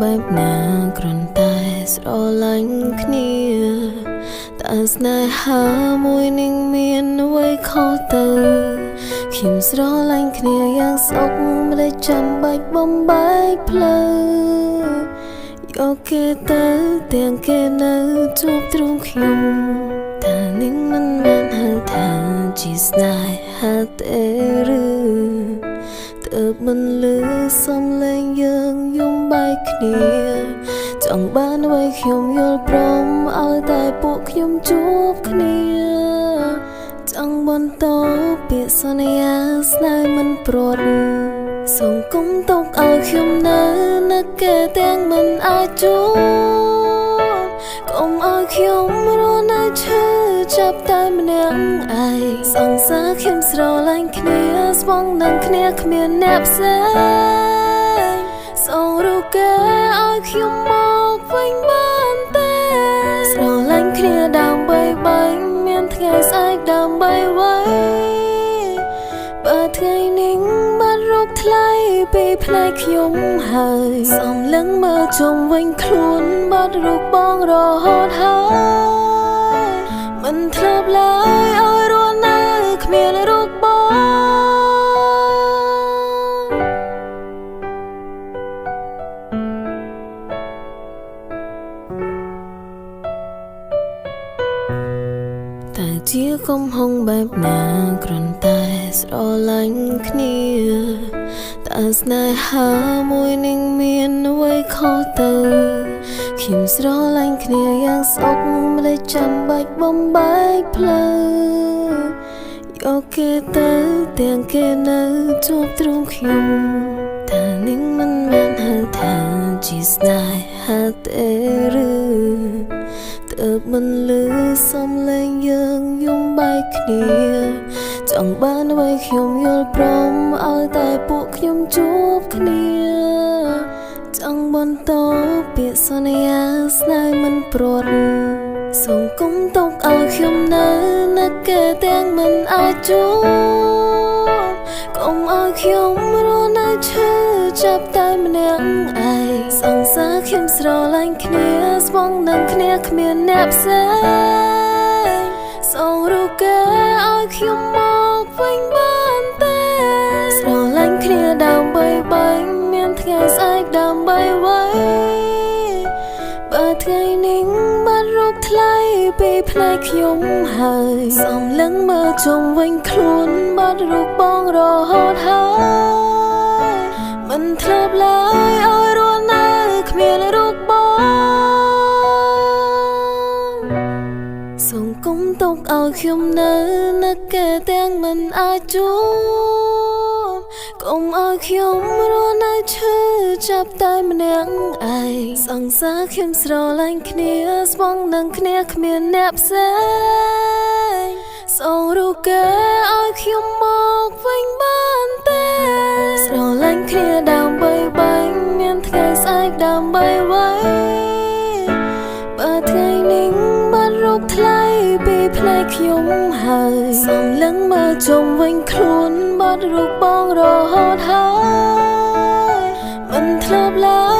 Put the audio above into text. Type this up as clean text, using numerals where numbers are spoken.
បែបណាគ្រាន់តែស្រឡាញ់គ្នាតែស្នេហាមួយនឹងមានអ្វីខុសទៅខ្ញុំស្រឡាញ់គ្នាយ៉ាងសុខមិនได้ចាំបាច់បំបែកផ្លូវយកគេទៅទាំងគេនៅជួបទ្រង់ខ្ញុំតែនឹងមិនមែនហៅថាជាស្នេហាទេឬទើបមិនលឺសំឡេងយើងយំបែកគ្នាចង់បានអ្វីខ្ញុំយល់ព្រមឲ្យតែពួកខ្ញុំជួបគ្នាចង់បន្តពាក្យសន្យាស្នេហ៍មិនព្រាត់សូមគុំទុកឲ្យខ្ញុំនៅនឹកគេទាំងមិនអាចជួបកុំឲ្យខ្ញុំរស់នៅឈឺចាប់តែម្នាក់ឯងសង្សារខ្ញុំស្រឡាញ់គ្នាស្វងនឹងគ្នាគ្មានអ្នកផ្សេងសូមរូបគេឲ្យខ្ញុំមកវិញបានទេស្រឡាញ់គ្នាដើម្បីបាញ់មានថ្ងៃស្អែកដើម្បីໄວបើថ្ងៃនេះបាត់រូបថ្លៃពីផ្នែកខ្ញុំហើយសំឡឹងមើលជុំវិញខ្លួនបាត់រូបបងរហូតហើយមិនធ្លាប់ឡើយឲ្យរស់នៅគ្មានរូបបងតែជាកំហុងបែបណាគ្រាន់តែស្រឡាញ់គ្នាតែស្នេហាមួយនឹងមានអ្វីខុសទៅខ្ញុំស្រឡាញ់គ្នាយ៉ាងសុខមិនได้ចាំបាច់បំបែកផ្លូវយកគេទៅទាំងគេនៅជួបទ្រង់ខ្ញុំតែនឹងមិនមែនហៅថាជាស្នេហាទេឬទើបមិនលឺសំឡេងយើងយំបែកគ្នាចង់បានអ្វីខ្ញុំយល់ព្រមឲ្យតែពួកខ្ញុំជួបគ្នាចង់បន្តពាក្យសន្យាស្នេហ៍មិនព្រាត់សូមគុំទុកឲ្យខ្ញុំនៅនឹកគេទាំងមិនអាចជួបកុំឲ្យខ្ញុំរស់នៅឈឺចាប់តែម្នាក់ឯងសង្សារខ្ញុំស្រឡាញ់គ្នាស្វងនឹងគ្នាគ្មានអ្នកផ្សេងសូមរូបគេឲ្យខ្ញុំមកវិញបានទេស្រឡាញ់គ្នាដើម្បីបាញ់មានថ្ងៃស្អែកដើម្បីໄວបើថ្ងៃនេះបាត់រូបថ្លៃពីផ្នែកខ្ញុំហើយសំឡឹងមើលជុំវិញខ្លួនបាត់រូបបងរហូតហើយមិនធ្លាប់ឡើយឲ្យរស់នៅគ្មានរូបបងសូមគុំទុកឲ្យខ្ញុំនៅនឹកគេទាំងមិនអាចជួបកុំឲ្យខ្ញុំរស់នៅឈឺចាប់តែម្នាក់ឯងសង្សារខ្ញុំស្រឡាញ់គ្នាស្វងនឹងគ្នាគ្មានអ្នកផ្សេងសូមរូបគេឲ្យខ្ញុំមកវិញបានទេស្រឡាញ់គ្នាដើម្បីបាញ់មានថ្ងៃស្អែកដើម្បីໄວបើថ្ងៃនេះបាត់រូបថ្លៃពីផ្នែកខ្ញុំហើយសំឡឹងមើលជុំវិញខ្លួនបាត់រូបបងរហូតហើយមិនធ្លាប់ឡើយ